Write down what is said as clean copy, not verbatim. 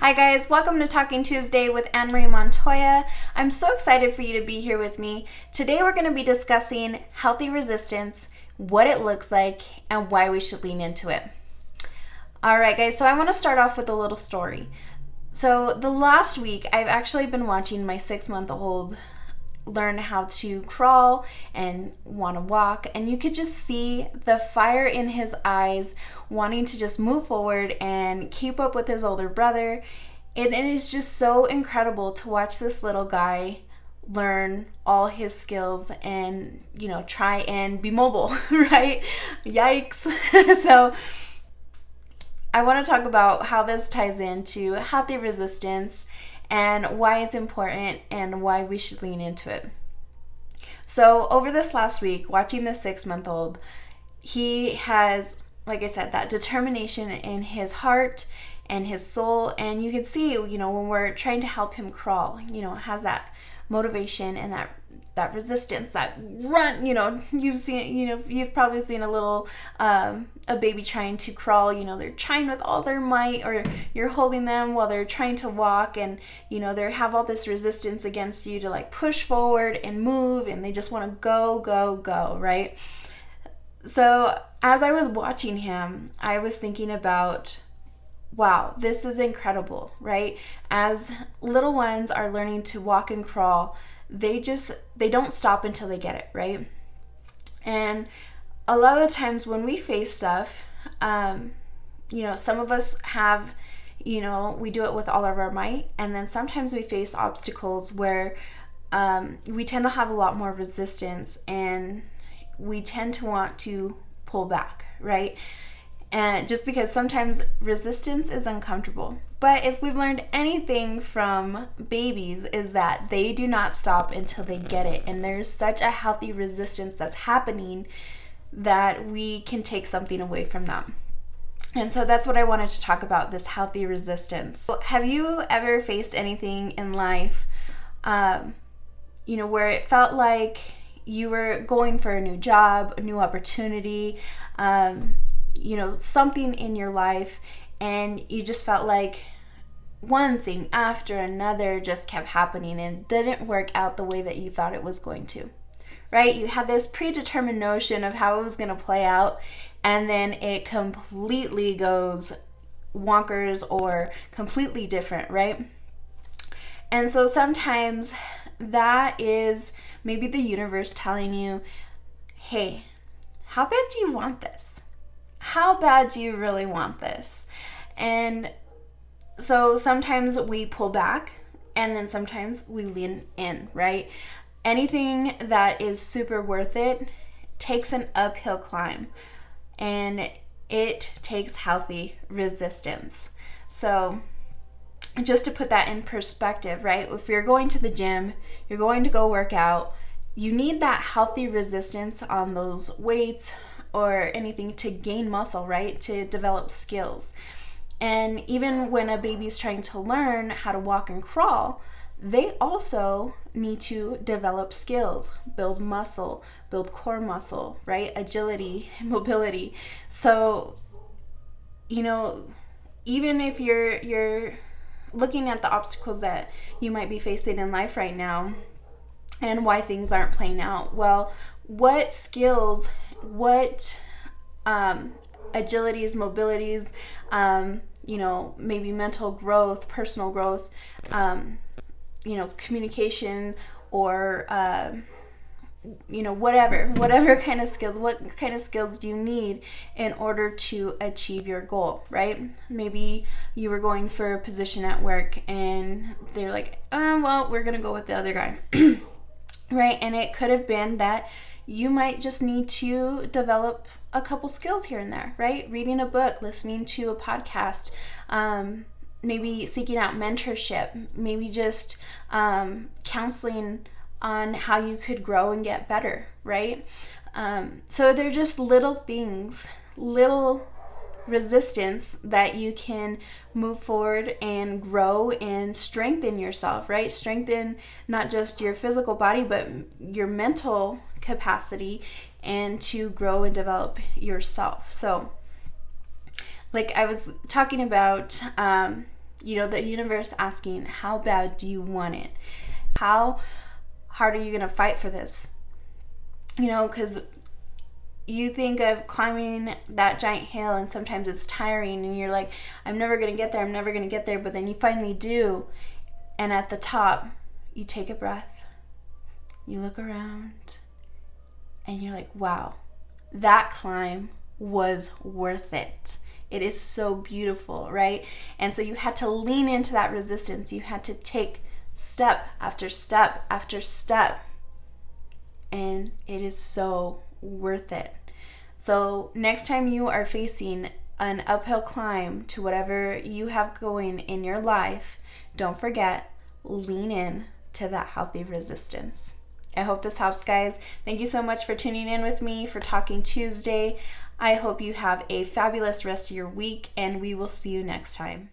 Hi guys, welcome to Talking Tuesday with Anne-Marie Montoya. I'm so excited for you to be here with me. Today we're going to be discussing healthy resistance, what it looks like, and why we should lean into it. Alright guys, so I want to start off with a little story. So the last week I've actually been watching my 6-month-old learn how to crawl and want to walk, and you could just see the fire in his eyes wanting to just move forward and keep up with his older brother. And it is just so incredible to watch this little guy learn all his skills and try and be mobile. Right? Yikes. So I want to talk about how this ties into healthy resistance and why it's important and why we should lean into it. So over this last week, watching the 6-month-old, he has, like I said, that determination in his heart and his soul. And you can see, when we're trying to help him crawl, has that motivation and that resistance, that run. You've probably seen a little a baby trying to crawl. They're trying with all their might, or you're holding them while they're trying to walk, and they have all this resistance against you to like push forward and move, and they just want to go, right? So as I was watching him, I was thinking about, wow, this is incredible, right? As little ones are learning to walk and crawl, they don't stop until they get it, right? And a lot of the times when we face stuff, some of us have, we do it with all of our might, and then sometimes we face obstacles where we tend to have a lot more resistance, and we tend to want to pull back, right? And just because sometimes resistance is uncomfortable. But if we've learned anything from babies, is that they do not stop until they get it. And there's such a healthy resistance that's happening that we can take something away from them. And so that's what I wanted to talk about, this healthy resistance. Have you ever faced anything in life, where it felt like you were going for a new job, a new opportunity, something in your life, and you just felt like one thing after another just kept happening and didn't work out the way that you thought it was going to, right? You had this predetermined notion of how it was going to play out, and then it completely goes wonkers or completely different, right? And so sometimes that is maybe the universe telling you, hey, how bad do you want this? How bad do you really want this? And so sometimes we pull back, and then sometimes we lean in, right? Anything that is super worth it takes an uphill climb, and it takes healthy resistance. So just to put that in perspective, right? If you're going to the gym, you're going to go work out, you need that healthy resistance on those weights or anything to gain muscle, right? To develop skills. And even when a baby's trying to learn how to walk and crawl, they also need to develop skills, build muscle, build core muscle, right? Agility, mobility. So, even if you're looking at the obstacles that you might be facing in life right now and why things aren't playing out, well, what skills, what agilities, mobilities, maybe mental growth, personal growth, communication, or whatever kind of skills, what kind of skills do you need in order to achieve your goal, right? Maybe you were going for a position at work and they're like, we're gonna go with the other guy. Right? And it could have been that you might just need to develop a couple skills here and there, right? Reading a book, listening to a podcast, maybe seeking out mentorship, maybe just counseling on how you could grow and get better, right? So they're just little things, little resistance that you can move forward and grow and strengthen yourself, right? Strengthen not just your physical body, but your mental capacity, and to grow and develop yourself. So like I was talking about The universe asking, how bad do you want it? How hard are you going to fight for this? Because you think of climbing that giant hill and sometimes it's tiring and you're like, I'm never going to get there. But then you finally do. And at the top, you take a breath, you look around, and you're like, wow, that climb was worth it. It is so beautiful, right? And so you had to lean into that resistance. You had to take step after step after step. And it is so worth it. So next time you are facing an uphill climb to whatever you have going in your life, don't forget, lean in to that healthy resistance. I hope this helps, guys. Thank you so much for tuning in with me for Talking Tuesday. I hope you have a fabulous rest of your week, and we will see you next time.